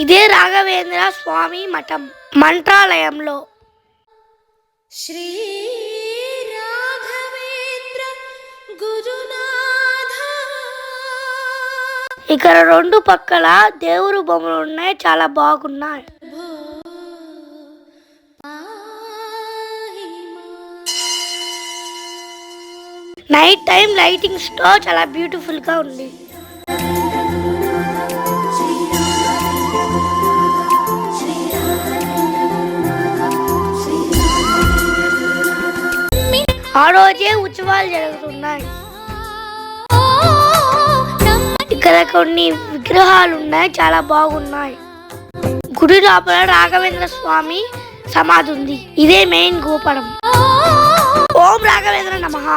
ఇదే రాఘవేంద్ర స్వామి మఠం మంత్రాలయంలో. శ్రీ రాఘవేంద్ర గురునాథ. ఇక్కడ రెండు పక్కల దేవుడు బొమ్మలు ఉన్నాయి, చాలా బాగున్నాయి. నైట్ టైం లైటింగ్స్ తో చాలా బ్యూటిఫుల్ గా ఉంది. ఆ రోజే ఉత్సవాలు జరుగుతున్నాయి. ఇక్కడ కొన్ని విగ్రహాలు ఉన్నాయి, చాలా బాగున్నాయి. గుడి లోపల రాఘవేంద్ర స్వామి సమాధి ఉంది. ఇదే మెయిన్ గోపురం. ఓం రాఘవేంద్ర నమః.